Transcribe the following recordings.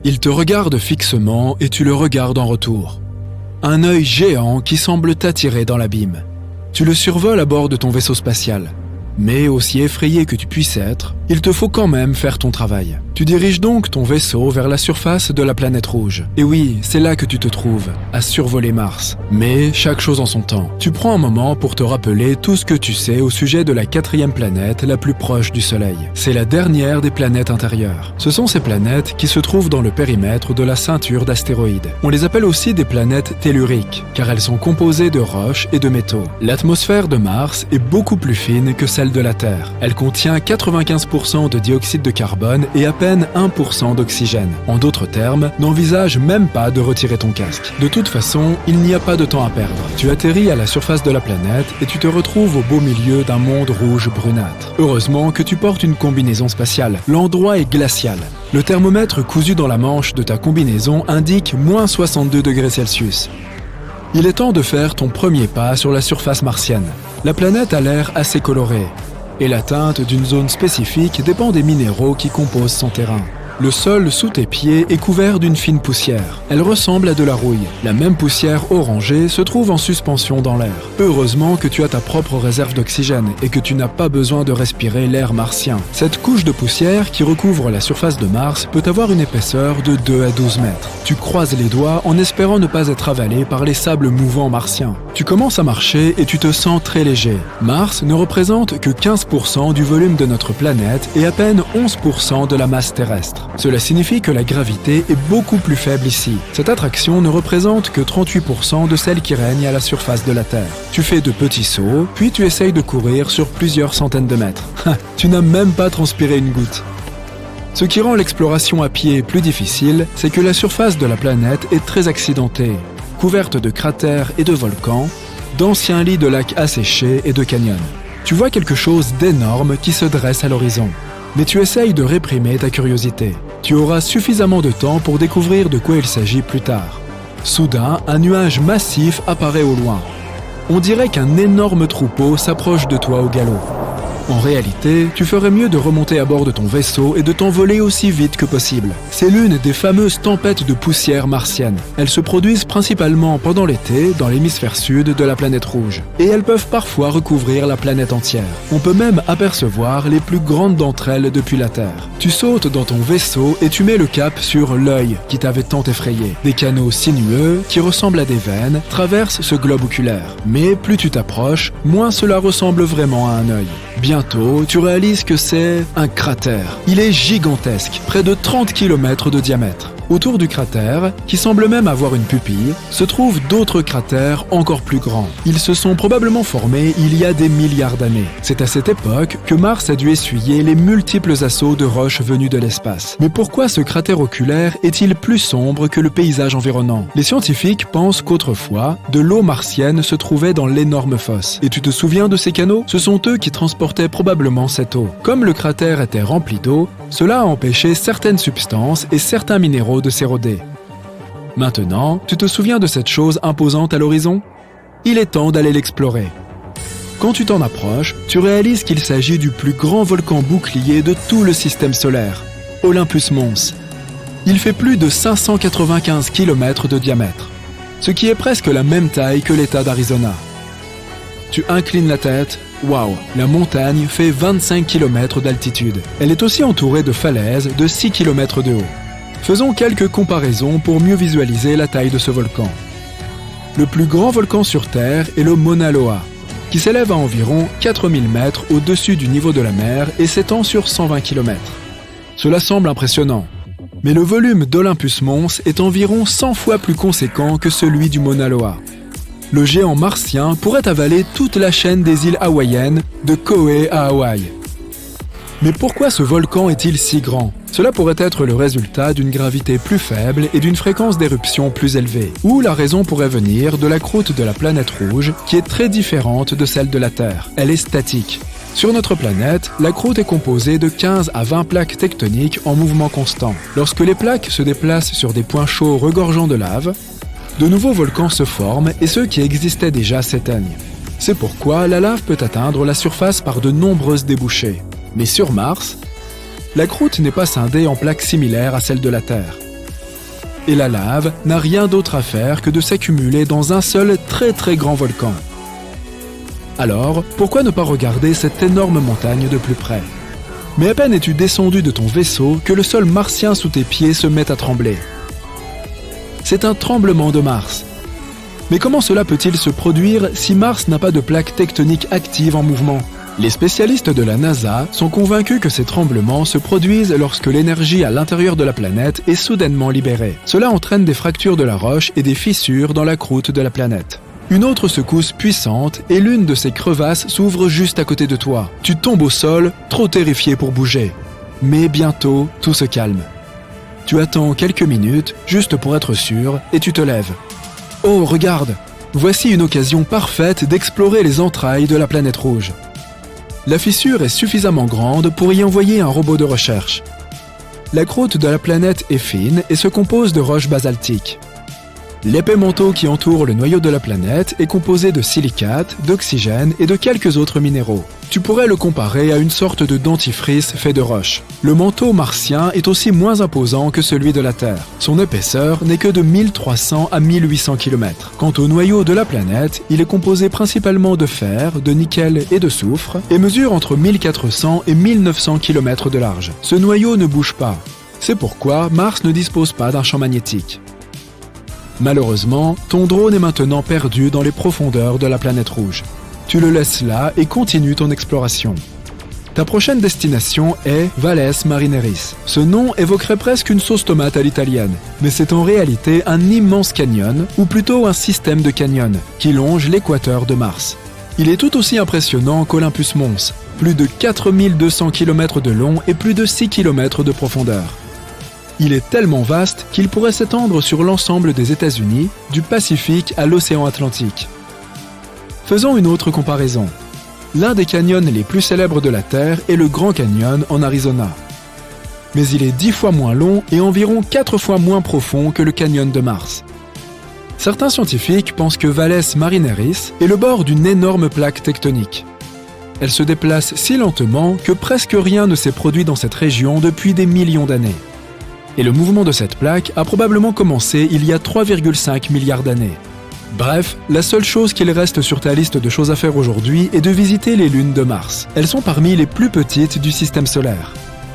Il te regarde fixement et tu le regardes en retour. Un œil géant qui semble t'attirer dans l'abîme. Tu le survoles à bord de ton vaisseau spatial. Mais aussi effrayé que tu puisses être, il te faut quand même faire ton travail. Tu diriges donc ton vaisseau vers la surface de la planète rouge. Et oui, c'est là que tu te trouves, à survoler Mars. Mais chaque chose en son temps. Tu prends un moment pour te rappeler tout ce que tu sais au sujet de la 4e planète la plus proche du Soleil. C'est la dernière des planètes intérieures. Ce sont ces planètes qui se trouvent dans le périmètre de la ceinture d'astéroïdes. On les appelle aussi des planètes telluriques, car elles sont composées de roches et de métaux. L'atmosphère de Mars est beaucoup plus fine que celle de la Terre. Elle contient 95% de dioxyde de carbone et à peine 1% d'oxygène. En d'autres termes, n'envisage même pas de retirer ton casque. De toute façon, il n'y a pas de temps à perdre. Tu atterris à la surface de la planète et tu te retrouves au beau milieu d'un monde rouge brunâtre. Heureusement que tu portes une combinaison spatiale. L'endroit est glacial. Le thermomètre cousu dans la manche de ta combinaison indique moins 62 degrés Celsius. Il est temps de faire ton premier pas sur la surface martienne. La planète a l'air assez colorée, et la teinte d'une zone spécifique dépend des minéraux qui composent son terrain. Le sol sous tes pieds est couvert d'une fine poussière. Elle ressemble à de la rouille. La même poussière orangée se trouve en suspension dans l'air. Heureusement que tu as ta propre réserve d'oxygène et que tu n'as pas besoin de respirer l'air martien. Cette couche de poussière qui recouvre la surface de Mars peut avoir une épaisseur de 2 à 12 mètres. Tu croises les doigts en espérant ne pas être avalé par les sables mouvants martiens. Tu commences à marcher et tu te sens très léger. Mars ne représente que 15% du volume de notre planète et à peine 11% de la masse terrestre. Cela signifie que la gravité est beaucoup plus faible ici. Cette attraction ne représente que 38% de celle qui règne à la surface de la Terre. Tu fais de petits sauts, puis tu essayes de courir sur plusieurs centaines de mètres. Tu n'as même pas transpiré une goutte. Ce qui rend l'exploration à pied plus difficile, c'est que la surface de la planète est très accidentée, couverte de cratères et de volcans, d'anciens lits de lacs asséchés et de canyons. Tu vois quelque chose d'énorme qui se dresse à l'horizon. Mais tu essayes de réprimer ta curiosité. Tu auras suffisamment de temps pour découvrir de quoi il s'agit plus tard. Soudain, un nuage massif apparaît au loin. On dirait qu'un énorme troupeau s'approche de toi au galop. En réalité, tu ferais mieux de remonter à bord de ton vaisseau et de t'envoler aussi vite que possible. C'est l'une des fameuses tempêtes de poussière martienne. Elles se produisent principalement pendant l'été dans l'hémisphère sud de la planète rouge. Et elles peuvent parfois recouvrir la planète entière. On peut même apercevoir les plus grandes d'entre elles depuis la Terre. Tu sautes dans ton vaisseau et tu mets le cap sur l'œil qui t'avait tant effrayé. Des canaux sinueux qui ressemblent à des veines traversent ce globe oculaire. Mais plus tu t'approches, moins cela ressemble vraiment à un œil. Bientôt, tu réalises que c'est un cratère. Il est gigantesque, près de 30 km de diamètre. Autour du cratère, qui semble même avoir une pupille, se trouvent d'autres cratères encore plus grands. Ils se sont probablement formés il y a des milliards d'années. C'est à cette époque que Mars a dû essuyer les multiples assauts de roches venues de l'espace. Mais pourquoi ce cratère oculaire est-il plus sombre que le paysage environnant? Les scientifiques pensent qu'autrefois, de l'eau martienne se trouvait dans l'énorme fosse. Et tu te souviens de ces canaux? Ce sont eux qui transportaient probablement cette eau. Comme le cratère était rempli d'eau, cela a empêché certaines substances et certains minéraux de s'éroder. Maintenant, tu te souviens de cette chose imposante à l'horizon? Il est temps d'aller l'explorer. Quand tu t'en approches, tu réalises qu'il s'agit du plus grand volcan bouclier de tout le système solaire, Olympus Mons. Il fait plus de 595 km de diamètre, ce qui est presque la même taille que l'État d'Arizona. Tu inclines la tête. Waouh, la montagne fait 25 km d'altitude. Elle est aussi entourée de falaises de 6 km de haut. Faisons quelques comparaisons pour mieux visualiser la taille de ce volcan. Le plus grand volcan sur Terre est le Mauna Loa, qui s'élève à environ 4000 mètres au-dessus du niveau de la mer et s'étend sur 120 km. Cela semble impressionnant, mais le volume d'Olympus Mons est environ 100 fois plus conséquent que celui du Mauna Loa. Le géant martien pourrait avaler toute la chaîne des îles hawaïennes, de Kauai à Hawaï. Mais pourquoi ce volcan est-il si grand? Cela pourrait être le résultat d'une gravité plus faible et d'une fréquence d'éruption plus élevée. Ou la raison pourrait venir de la croûte de la planète rouge, qui est très différente de celle de la Terre. Elle est statique. Sur notre planète, la croûte est composée de 15 à 20 plaques tectoniques en mouvement constant. Lorsque les plaques se déplacent sur des points chauds regorgeant de lave, de nouveaux volcans se forment et ceux qui existaient déjà s'éteignent. C'est pourquoi la lave peut atteindre la surface par de nombreuses débouchées. Mais sur Mars, la croûte n'est pas scindée en plaques similaires à celles de la Terre. Et la lave n'a rien d'autre à faire que de s'accumuler dans un seul très grand volcan. Alors, pourquoi ne pas regarder cette énorme montagne de plus près? Mais à peine es-tu descendu de ton vaisseau que le sol martien sous tes pieds se met à trembler. C'est un tremblement de Mars. Mais comment cela peut-il se produire si Mars n'a pas de plaque tectonique active en mouvement? Les spécialistes de la NASA sont convaincus que ces tremblements se produisent lorsque l'énergie à l'intérieur de la planète est soudainement libérée. Cela entraîne des fractures de la roche et des fissures dans la croûte de la planète. Une autre secousse puissante et l'une de ces crevasses s'ouvre juste à côté de toi. Tu tombes au sol, trop terrifié pour bouger. Mais bientôt, tout se calme. Tu attends quelques minutes, juste pour être sûr, et tu te lèves. Oh, regarde! Voici une occasion parfaite d'explorer les entrailles de la planète rouge. La fissure est suffisamment grande pour y envoyer un robot de recherche. La croûte de la planète est fine et se compose de roches basaltiques. L'épais manteau qui entoure le noyau de la planète est composé de silicate, d'oxygène et de quelques autres minéraux. Tu pourrais le comparer à une sorte de dentifrice fait de roches. Le manteau martien est aussi moins imposant que celui de la Terre. Son épaisseur n'est que de 1300 à 1800 km. Quant au noyau de la planète, il est composé principalement de fer, de nickel et de soufre et mesure entre 1400 et 1900 km de large. Ce noyau ne bouge pas. C'est pourquoi Mars ne dispose pas d'un champ magnétique. Malheureusement, ton drone est maintenant perdu dans les profondeurs de la planète rouge. Tu le laisses là et continues ton exploration. Ta prochaine destination est Valles Marineris. Ce nom évoquerait presque une sauce tomate à l'italienne, mais c'est en réalité un immense canyon, ou plutôt un système de canyons, qui longe l'équateur de Mars. Il est tout aussi impressionnant qu'Olympus Mons, plus de 4200 km de long et plus de 6 km de profondeur. Il est tellement vaste qu'il pourrait s'étendre sur l'ensemble des États-Unis, du Pacifique à l'océan Atlantique. Faisons une autre comparaison. L'un des canyons les plus célèbres de la Terre est le Grand Canyon en Arizona. Mais il est 10 fois moins long et environ 4 fois moins profond que le canyon de Mars. Certains scientifiques pensent que Valles Marineris est le bord d'une énorme plaque tectonique. Elle se déplace si lentement que presque rien ne s'est produit dans cette région depuis des millions d'années. Et le mouvement de cette plaque a probablement commencé il y a 3,5 milliards d'années. Bref, la seule chose qu'il reste sur ta liste de choses à faire aujourd'hui est de visiter les lunes de Mars. Elles sont parmi les plus petites du système solaire.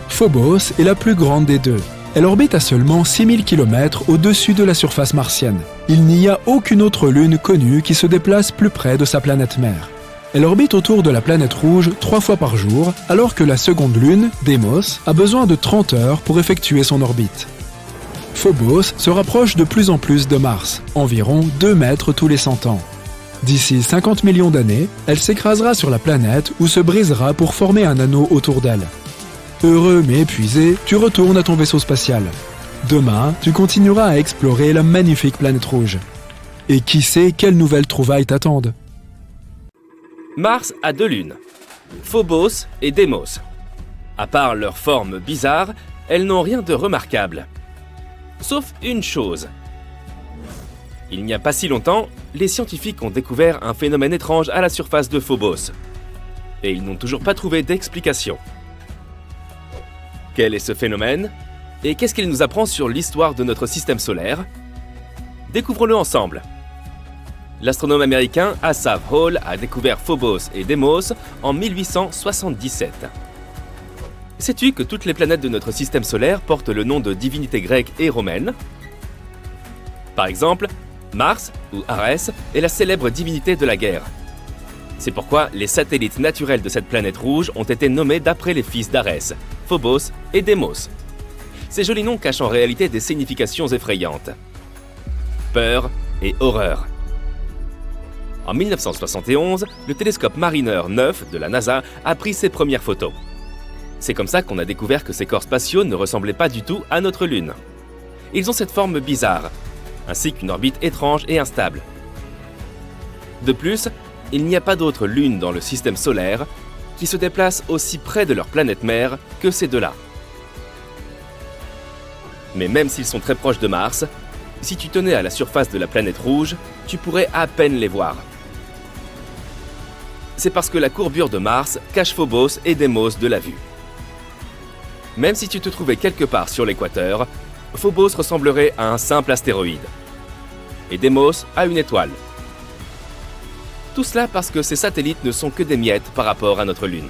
Phobos est la plus grande des deux. Elle orbite à seulement 6000 km au-dessus de la surface martienne. Il n'y a aucune autre lune connue qui se déplace plus près de sa planète mère. Elle orbite autour de la planète rouge 3 fois par jour, alors que la seconde lune, Deimos, a besoin de 30 heures pour effectuer son orbite. Phobos se rapproche de plus en plus de Mars, environ 2 mètres tous les 100 ans. D'ici 50 millions d'années, elle s'écrasera sur la planète ou se brisera pour former un anneau autour d'elle. Heureux mais épuisé, tu retournes à ton vaisseau spatial. Demain, tu continueras à explorer la magnifique planète rouge. Et qui sait quelles nouvelles trouvailles t'attendent? Mars a 2 lunes, Phobos et Deimos. À part leur forme bizarre, elles n'ont rien de remarquable. Sauf une chose. Il n'y a pas si longtemps, les scientifiques ont découvert un phénomène étrange à la surface de Phobos. Et ils n'ont toujours pas trouvé d'explication. Quel est ce phénomène? Et qu'est-ce qu'il nous apprend sur l'histoire de notre système solaire? Découvrons-le ensemble. L'astronome américain Asaph Hall a découvert Phobos et Deimos en 1877. Sais-tu que toutes les planètes de notre système solaire portent le nom de divinités grecques et romaines? Par exemple, Mars, ou Arès, est la célèbre divinité de la guerre. C'est pourquoi les satellites naturels de cette planète rouge ont été nommés d'après les fils d'Arès, Phobos et Deimos. Ces jolis noms cachent en réalité des significations effrayantes. Peur et horreur. En 1971, le télescope Mariner 9 de la NASA a pris ses premières photos. C'est comme ça qu'on a découvert que ces corps spatiaux ne ressemblaient pas du tout à notre Lune. Ils ont cette forme bizarre, ainsi qu'une orbite étrange et instable. De plus, il n'y a pas d'autres lunes dans le système solaire qui se déplacent aussi près de leur planète mère que ces deux-là. Mais même s'ils sont très proches de Mars, si tu tenais à la surface de la planète rouge, tu pourrais à peine les voir. C'est parce que la courbure de Mars cache Phobos et Deimos de la vue. Même si tu te trouvais quelque part sur l'équateur, Phobos ressemblerait à un simple astéroïde et Deimos à une étoile. Tout cela parce que ces satellites ne sont que des miettes par rapport à notre Lune.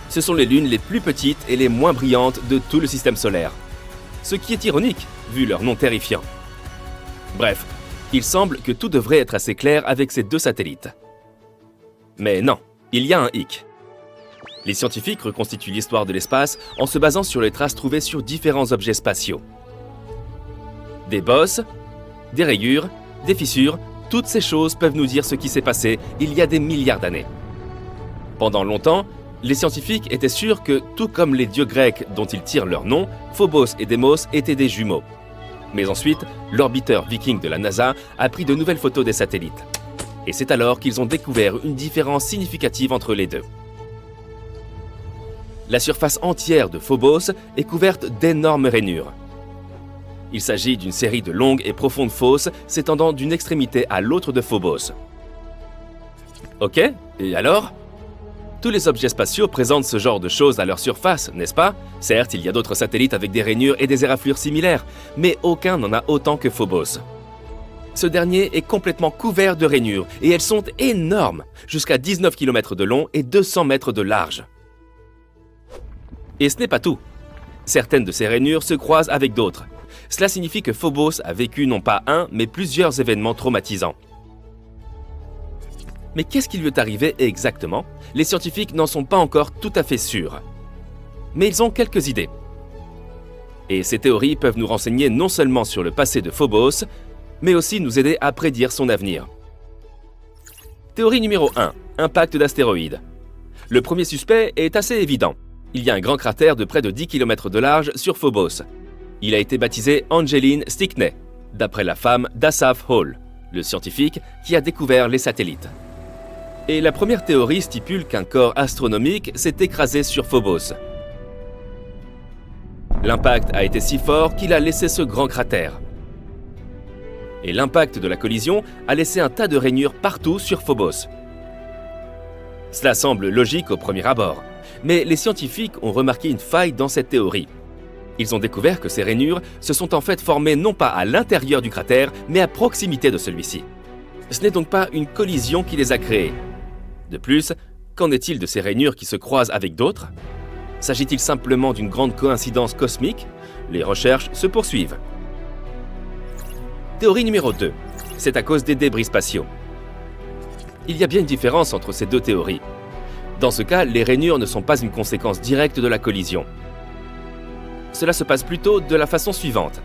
Ce sont les lunes les plus petites et les moins brillantes de tout le système solaire. Ce qui est ironique, vu leur nom terrifiant. Bref, il semble que tout devrait être assez clair avec ces deux satellites. Mais non, il y a un hic. Les scientifiques reconstituent l'histoire de l'espace en se basant sur les traces trouvées sur différents objets spatiaux. Des bosses, des rayures, des fissures, toutes ces choses peuvent nous dire ce qui s'est passé il y a des milliards d'années. Pendant longtemps, les scientifiques étaient sûrs que, tout comme les dieux grecs dont ils tirent leur nom, Phobos et Deimos étaient des jumeaux. Mais ensuite, l'orbiteur viking de la NASA a pris de nouvelles photos des satellites. Et c'est alors qu'ils ont découvert une différence significative entre les deux. La surface entière de Phobos est couverte d'énormes rainures. Il s'agit d'une série de longues et profondes fosses s'étendant d'une extrémité à l'autre de Phobos. Ok, et alors ? Tous les objets spatiaux présentent ce genre de choses à leur surface, n'est-ce pas ? Certes, il y a d'autres satellites avec des rainures et des éraflures similaires, mais aucun n'en a autant que Phobos. Ce dernier est complètement couvert de rainures, et elles sont énormes, jusqu'à 19 km de long et 200 mètres de large. Et ce n'est pas tout. Certaines de ces rainures se croisent avec d'autres. Cela signifie que Phobos a vécu non pas un, mais plusieurs événements traumatisants. Mais qu'est-ce qui lui est arrivé exactement ? Les scientifiques n'en sont pas encore tout à fait sûrs. Mais ils ont quelques idées. Et ces théories peuvent nous renseigner non seulement sur le passé de Phobos, mais aussi nous aider à prédire son avenir. Théorie numéro 1. Impact d'astéroïdes. Le premier suspect est assez évident. Il y a un grand cratère de près de 10 km de large sur Phobos. Il a été baptisé Angeline Stickney, d'après la femme d'Asaph Hall, le scientifique qui a découvert les satellites. Et la première théorie stipule qu'un corps astronomique s'est écrasé sur Phobos. L'impact a été si fort qu'il a laissé ce grand cratère. Et l'impact de la collision a laissé un tas de rainures partout sur Phobos. Cela semble logique au premier abord, mais les scientifiques ont remarqué une faille dans cette théorie. Ils ont découvert que ces rainures se sont en fait formées non pas à l'intérieur du cratère, mais à proximité de celui-ci. Ce n'est donc pas une collision qui les a créées. De plus, qu'en est-il de ces rainures qui se croisent avec d'autres ? S'agit-il simplement d'une grande coïncidence cosmique ? Les recherches se poursuivent. Théorie numéro 2. C'est à cause des débris spatiaux. Il y a bien une différence entre ces deux théories. Dans ce cas, les rainures ne sont pas une conséquence directe de la collision. Cela se passe plutôt de la façon suivante.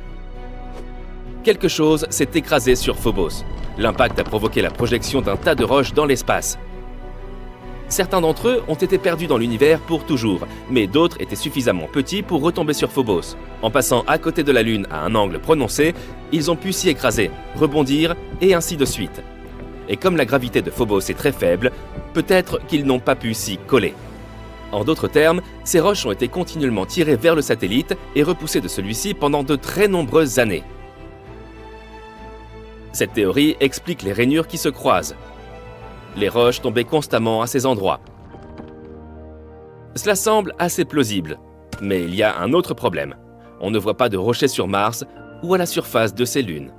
Quelque chose s'est écrasé sur Phobos. L'impact a provoqué la projection d'un tas de roches dans l'espace. Certains d'entre eux ont été perdus dans l'univers pour toujours, mais d'autres étaient suffisamment petits pour retomber sur Phobos. En passant à côté de la Lune à un angle prononcé, ils ont pu s'y écraser, rebondir et ainsi de suite. Et comme la gravité de Phobos est très faible, peut-être qu'ils n'ont pas pu s'y coller. En d'autres termes, ces roches ont été continuellement tirées vers le satellite et repoussées de celui-ci pendant de très nombreuses années. Cette théorie explique les rainures qui se croisent. Les roches tombaient constamment à ces endroits. Cela semble assez plausible, mais il y a un autre problème. On ne voit pas de rochers sur Mars ou à la surface de ces lunes.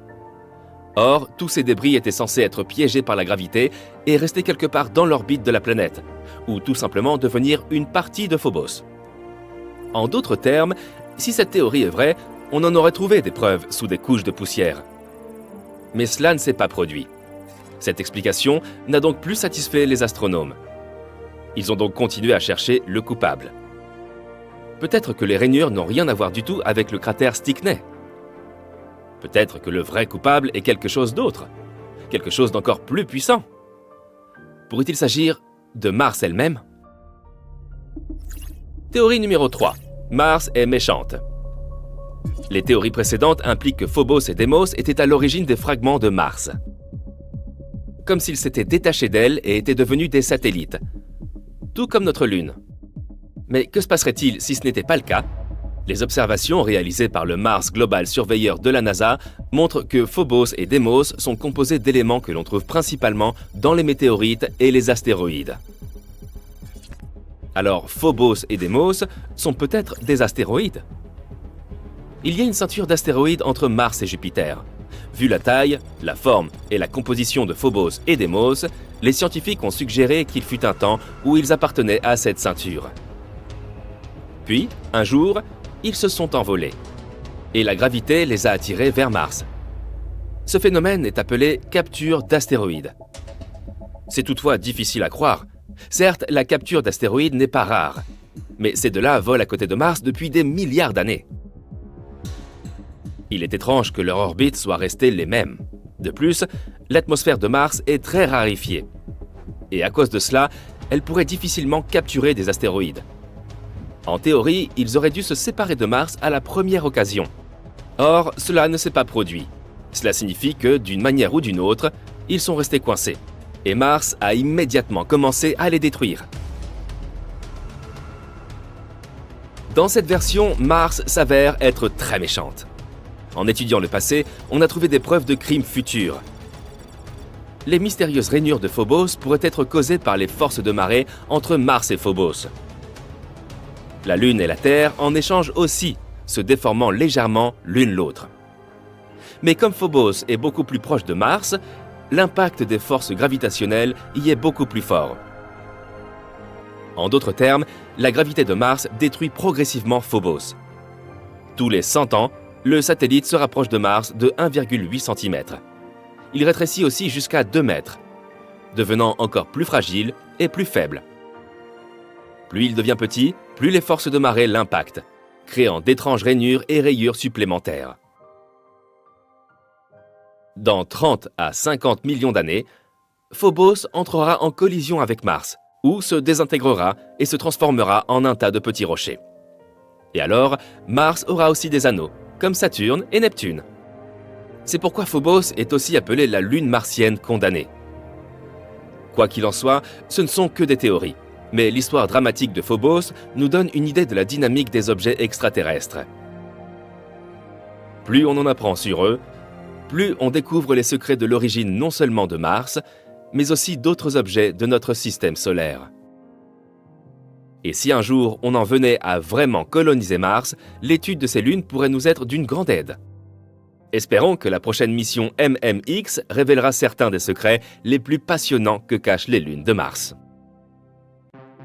Or, tous ces débris étaient censés être piégés par la gravité et rester quelque part dans l'orbite de la planète, ou tout simplement devenir une partie de Phobos. En d'autres termes, si cette théorie est vraie, on en aurait trouvé des preuves sous des couches de poussière. Mais cela ne s'est pas produit. Cette explication n'a donc plus satisfait les astronomes. Ils ont donc continué à chercher le coupable. Peut-être que les rainures n'ont rien à voir du tout avec le cratère Stickney. Peut-être que le vrai coupable est quelque chose d'autre, quelque chose d'encore plus puissant. Pourrait-il s'agir de Mars elle-même ? Théorie numéro 3. Mars est méchante. Les théories précédentes impliquent que Phobos et Deimos étaient à l'origine des fragments de Mars. Comme s'ils s'étaient détachés d'elle et étaient devenus des satellites. Tout comme notre Lune. Mais que se passerait-il si ce n'était pas le cas ? Les observations réalisées par le Mars Global Surveyor de la NASA montrent que Phobos et Deimos sont composés d'éléments que l'on trouve principalement dans les météorites et les astéroïdes. Alors Phobos et Deimos sont peut-être des astéroïdes ? Il y a une ceinture d'astéroïdes entre Mars et Jupiter. Vu la taille, la forme et la composition de Phobos et Deimos, les scientifiques ont suggéré qu'il fut un temps où ils appartenaient à cette ceinture. Puis, un jour, ils se sont envolés. Et la gravité les a attirés vers Mars. Ce phénomène est appelé capture d'astéroïdes. C'est toutefois difficile à croire. Certes, la capture d'astéroïdes n'est pas rare, mais ces deux-là volent à côté de Mars depuis des milliards d'années. Il est étrange que leur orbite soit restée les mêmes. De plus, l'atmosphère de Mars est très raréfiée. Et à cause de cela, elle pourrait difficilement capturer des astéroïdes. En théorie, ils auraient dû se séparer de Mars à la première occasion. Or, cela ne s'est pas produit. Cela signifie que, d'une manière ou d'une autre, ils sont restés coincés. Et Mars a immédiatement commencé à les détruire. Dans cette version, Mars s'avère être très méchante. En étudiant le passé, on a trouvé des preuves de crimes futurs. Les mystérieuses rainures de Phobos pourraient être causées par les forces de marée entre Mars et Phobos. La Lune et la Terre en échangent aussi, se déformant légèrement l'une l'autre. Mais comme Phobos est beaucoup plus proche de Mars, l'impact des forces gravitationnelles y est beaucoup plus fort. En d'autres termes, la gravité de Mars détruit progressivement Phobos. Tous les 100 ans, le satellite se rapproche de Mars de 1,8 cm. Il rétrécit aussi jusqu'à 2 mètres, devenant encore plus fragile et plus faible. Plus il devient petit, plus les forces de marée l'impactent, créant d'étranges rainures et rayures supplémentaires. Dans 30 à 50 millions d'années, Phobos entrera en collision avec Mars, où se désintégrera et se transformera en un tas de petits rochers. Et alors, Mars aura aussi des anneaux, comme Saturne et Neptune. C'est pourquoi Phobos est aussi appelée la lune martienne condamnée. Quoi qu'il en soit, ce ne sont que des théories, mais l'histoire dramatique de Phobos nous donne une idée de la dynamique des objets extraterrestres. Plus on en apprend sur eux, plus on découvre les secrets de l'origine non seulement de Mars, mais aussi d'autres objets de notre système solaire. Et si un jour on en venait à vraiment coloniser Mars, l'étude de ces lunes pourrait nous être d'une grande aide. Espérons que la prochaine mission MMX révélera certains des secrets les plus passionnants que cachent les lunes de Mars.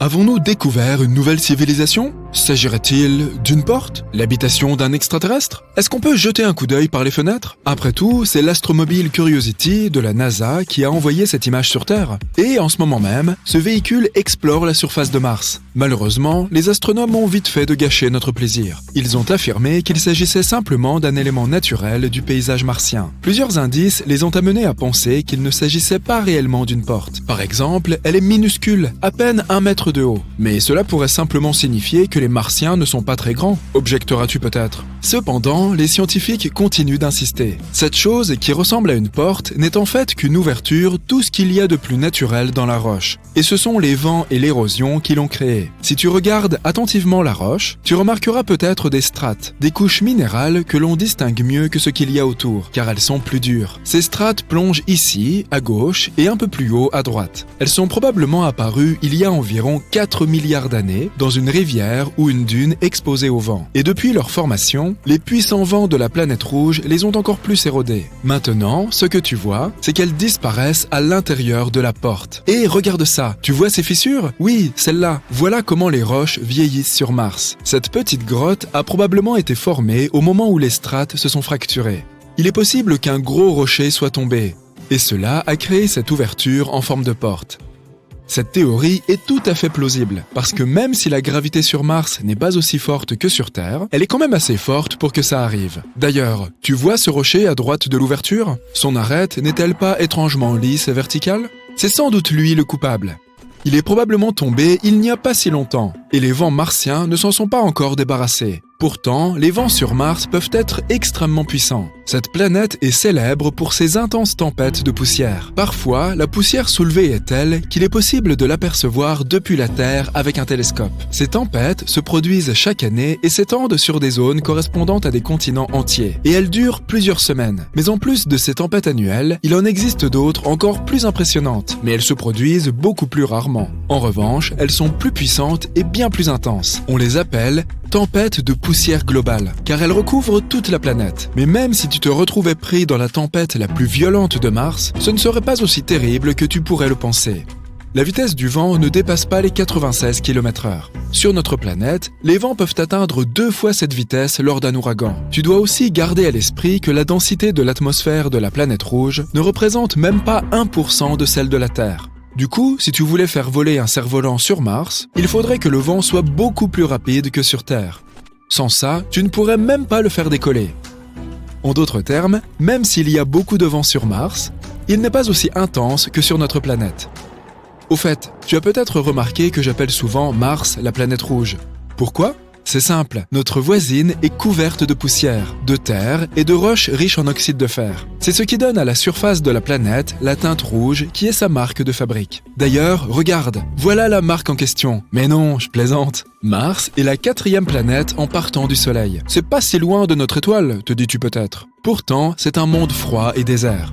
Avons-nous découvert une nouvelle civilisation ? S'agirait-il d'une porte ? L'habitation d'un extraterrestre ? Est-ce qu'on peut jeter un coup d'œil par les fenêtres ? Après tout, c'est l'astromobile Curiosity de la NASA qui a envoyé cette image sur Terre. Et en ce moment même, ce véhicule explore la surface de Mars. Malheureusement, les astronomes ont vite fait de gâcher notre plaisir. Ils ont affirmé qu'il s'agissait simplement d'un élément naturel du paysage martien. Plusieurs indices les ont amenés à penser qu'il ne s'agissait pas réellement d'une porte. Par exemple, elle est minuscule, à peine 1 mètre de haut. Mais cela pourrait simplement signifier que les Martiens ne sont pas très grands, objecteras-tu peut-être. Cependant, les scientifiques continuent d'insister. Cette chose qui ressemble à une porte n'est en fait qu'une ouverture, tout ce qu'il y a de plus naturel dans la roche. Et ce sont les vents et l'érosion qui l'ont créée. Si tu regardes attentivement la roche, tu remarqueras peut-être des strates, des couches minérales que l'on distingue mieux que ce qu'il y a autour, car elles sont plus dures. Ces strates plongent ici, à gauche, et un peu plus haut, à droite. Elles sont probablement apparues il y a environ 4 milliards d'années, dans une rivière ou une dune exposée au vent. Et depuis leur formation, les puissants vents de la planète rouge les ont encore plus érodées. Maintenant, ce que tu vois, c'est qu'elles disparaissent à l'intérieur de la porte. Et regarde ça, tu vois ces fissures ? Oui, celle-là. Voilà comment les roches vieillissent sur Mars. Cette petite grotte a probablement été formée au moment où les strates se sont fracturées. Il est possible qu'un gros rocher soit tombé, et cela a créé cette ouverture en forme de porte. Cette théorie est tout à fait plausible, parce que même si la gravité sur Mars n'est pas aussi forte que sur Terre, elle est quand même assez forte pour que ça arrive. D'ailleurs, tu vois ce rocher à droite de l'ouverture ? Son arête n'est-elle pas étrangement lisse et verticale ? C'est sans doute lui le coupable. Il est probablement tombé il n'y a pas si longtemps, et les vents martiens ne s'en sont pas encore débarrassés. Pourtant, les vents sur Mars peuvent être extrêmement puissants. Cette planète est célèbre pour ses intenses tempêtes de poussière. Parfois, la poussière soulevée est telle qu'il est possible de l'apercevoir depuis la Terre avec un télescope. Ces tempêtes se produisent chaque année et s'étendent sur des zones correspondant à des continents entiers. Et elles durent plusieurs semaines. Mais en plus de ces tempêtes annuelles, il en existe d'autres encore plus impressionnantes. Mais elles se produisent beaucoup plus rarement. En revanche, elles sont plus puissantes et bien plus intenses. On les appelle tempête de poussière globale, car elle recouvre toute la planète. Mais même si tu te retrouvais pris dans la tempête la plus violente de Mars, ce ne serait pas aussi terrible que tu pourrais le penser. La vitesse du vent ne dépasse pas les 96 km/h. Sur notre planète, les vents peuvent atteindre 2 fois cette vitesse lors d'un ouragan. Tu dois aussi garder à l'esprit que la densité de l'atmosphère de la planète rouge ne représente même pas 1% de celle de la Terre. Du coup, si tu voulais faire voler un cerf-volant sur Mars, il faudrait que le vent soit beaucoup plus rapide que sur Terre. Sans ça, tu ne pourrais même pas le faire décoller. En d'autres termes, même s'il y a beaucoup de vent sur Mars, il n'est pas aussi intense que sur notre planète. Au fait, tu as peut-être remarqué que j'appelle souvent Mars la planète rouge. Pourquoi ? C'est simple, notre voisine est couverte de poussière, de terre et de roches riches en oxyde de fer. C'est ce qui donne à la surface de la planète la teinte rouge qui est sa marque de fabrique. D'ailleurs, regarde, voilà la marque en question. Mais non, je plaisante. Mars est la 4e planète en partant du Soleil. C'est pas si loin de notre étoile, te dis-tu peut-être. Pourtant, c'est un monde froid et désert.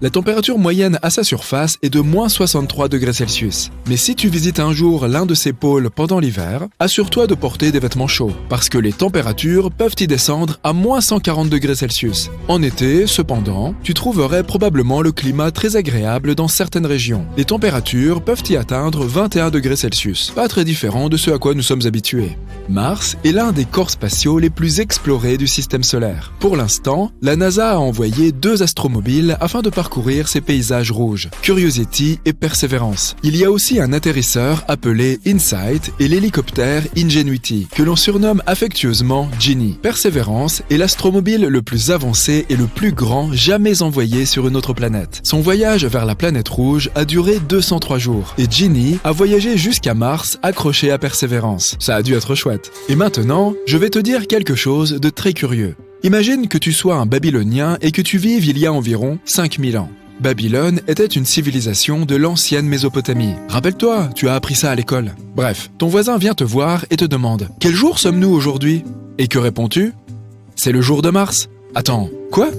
La température moyenne à sa surface est de moins 63 degrés Celsius. Mais si tu visites un jour l'un de ses pôles pendant l'hiver, assure-toi de porter des vêtements chauds, parce que les températures peuvent y descendre à moins 140 degrés Celsius. En été, cependant, tu trouverais probablement le climat très agréable dans certaines régions. Les températures peuvent y atteindre 21 degrés Celsius, pas très différent de ce à quoi nous sommes habitués. Mars est l'un des corps spatiaux les plus explorés du système solaire. Pour l'instant, la NASA a envoyé 2 astromobiles afin de parcourir ces paysages rouges, Curiosity et Perseverance. Il y a aussi un atterrisseur appelé InSight et l'hélicoptère Ingenuity, que l'on surnomme affectueusement Genie. Perseverance est l'astromobile le plus avancé et le plus grand jamais envoyé sur une autre planète. Son voyage vers la planète rouge a duré 203 jours, et Genie a voyagé jusqu'à Mars accroché à Perseverance. Ça a dû être chouette. Et maintenant, je vais te dire quelque chose de très curieux. Imagine que tu sois un Babylonien et que tu vives il y a environ 5000 ans. Babylone était une civilisation de l'ancienne Mésopotamie. Rappelle-toi, tu as appris ça à l'école. Bref, ton voisin vient te voir et te demande « Quel jour sommes-nous aujourd'hui ?» Et que réponds-tu ? « C'est le jour de Mars. » Attends, quoi ?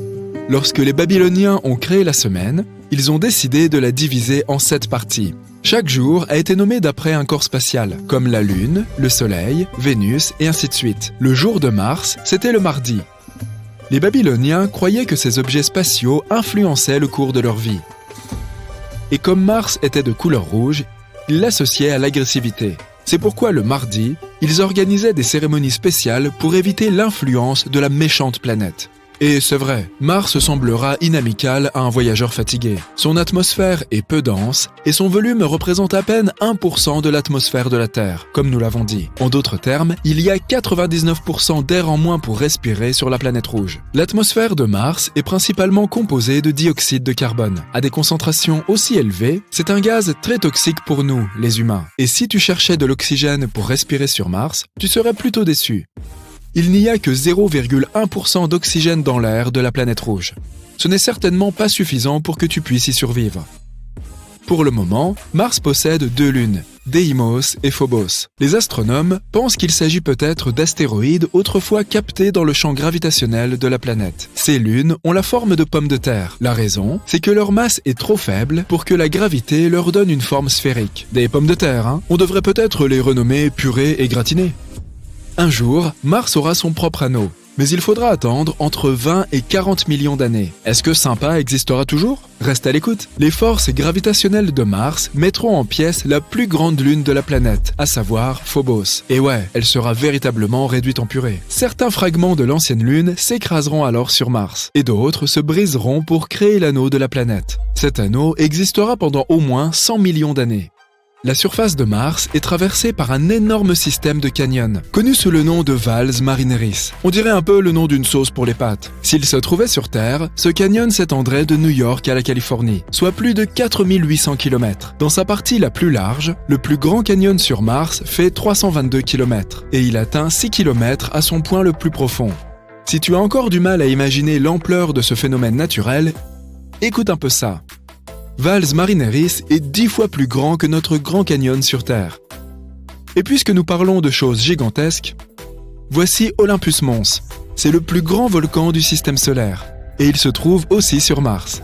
Lorsque les Babyloniens ont créé la semaine, ils ont décidé de la diviser en 7 parties. Chaque jour a été nommé d'après un corps spatial, comme la Lune, le Soleil, Vénus et ainsi de suite. Le jour de Mars, c'était le mardi. Les Babyloniens croyaient que ces objets spatiaux influençaient le cours de leur vie. Et comme Mars était de couleur rouge, ils l'associaient à l'agressivité. C'est pourquoi le mardi, ils organisaient des cérémonies spéciales pour éviter l'influence de la méchante planète. Et c'est vrai, Mars semblera inamical à un voyageur fatigué. Son atmosphère est peu dense et son volume représente à peine 1% de l'atmosphère de la Terre, comme nous l'avons dit. En d'autres termes, il y a 99% d'air en moins pour respirer sur la planète rouge. L'atmosphère de Mars est principalement composée de dioxyde de carbone. À des concentrations aussi élevées, c'est un gaz très toxique pour nous, les humains. Et si tu cherchais de l'oxygène pour respirer sur Mars, tu serais plutôt déçu. Il n'y a que 0,1% d'oxygène dans l'air de la planète rouge. Ce n'est certainement pas suffisant pour que tu puisses y survivre. Pour le moment, Mars possède 2 lunes, Deimos et Phobos. Les astronomes pensent qu'il s'agit peut-être d'astéroïdes autrefois captés dans le champ gravitationnel de la planète. Ces lunes ont la forme de pommes de terre. La raison, c'est que leur masse est trop faible pour que la gravité leur donne une forme sphérique. Des pommes de terre, hein ? On devrait peut-être les renommer purées et gratinées. Un jour, Mars aura son propre anneau, mais il faudra attendre entre 20 et 40 millions d'années. Est-ce que Sympa existera toujours ? Reste à l'écoute. Les forces gravitationnelles de Mars mettront en pièces la plus grande lune de la planète, à savoir Phobos. Et ouais, elle sera véritablement réduite en purée. Certains fragments de l'ancienne lune s'écraseront alors sur Mars, et d'autres se briseront pour créer l'anneau de la planète. Cet anneau existera pendant au moins 100 millions d'années. La surface de Mars est traversée par un énorme système de canyons, connu sous le nom de Valles Marineris. On dirait un peu le nom d'une sauce pour les pâtes. S'il se trouvait sur Terre, ce canyon s'étendrait de New York à la Californie, soit plus de 4800 km. Dans sa partie la plus large, le plus grand canyon sur Mars fait 322 km, et il atteint 6 km à son point le plus profond. Si tu as encore du mal à imaginer l'ampleur de ce phénomène naturel, écoute un peu ça. Valles Marineris est 10 fois plus grand que notre Grand Canyon sur Terre. Et puisque nous parlons de choses gigantesques, voici Olympus Mons. C'est le plus grand volcan du système solaire. Et il se trouve aussi sur Mars.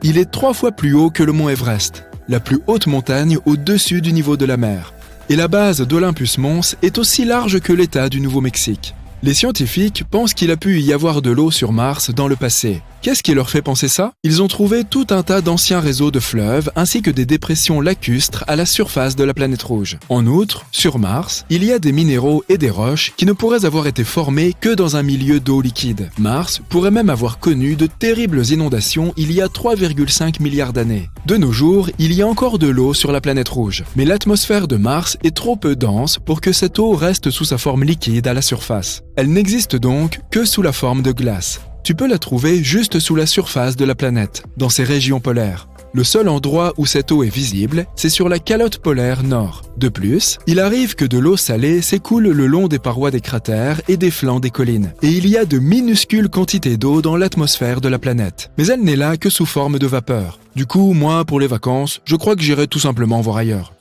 Il est 3 fois plus haut que le mont Everest, la plus haute montagne au-dessus du niveau de la mer. et la base d'Olympus Mons est aussi large que l'État du Nouveau-Mexique. Les scientifiques pensent qu'il a pu y avoir de l'eau sur Mars dans le passé. Qu'est-ce qui leur fait penser ça? Ils ont trouvé tout un tas d'anciens réseaux de fleuves ainsi que des dépressions lacustres à la surface de la planète rouge. En outre, sur Mars, il y a des minéraux et des roches qui ne pourraient avoir été formés que dans un milieu d'eau liquide. Mars pourrait même avoir connu de terribles inondations il y a 3,5 milliards d'années. De nos jours, il y a encore de l'eau sur la planète rouge, mais l'atmosphère de Mars est trop peu dense pour que cette eau reste sous sa forme liquide à la surface. Elle n'existe donc que sous la forme de glace. Tu peux la trouver juste sous la surface de la planète, dans ses régions polaires. Le seul endroit où cette eau est visible, c'est sur la calotte polaire nord. De plus, il arrive que de l'eau salée s'écoule le long des parois des cratères et des flancs des collines. Et il y a de minuscules quantités d'eau dans l'atmosphère de la planète. Mais elle n'est là que sous forme de vapeur. Du coup, moi, pour les vacances, je crois que j'irai tout simplement voir ailleurs.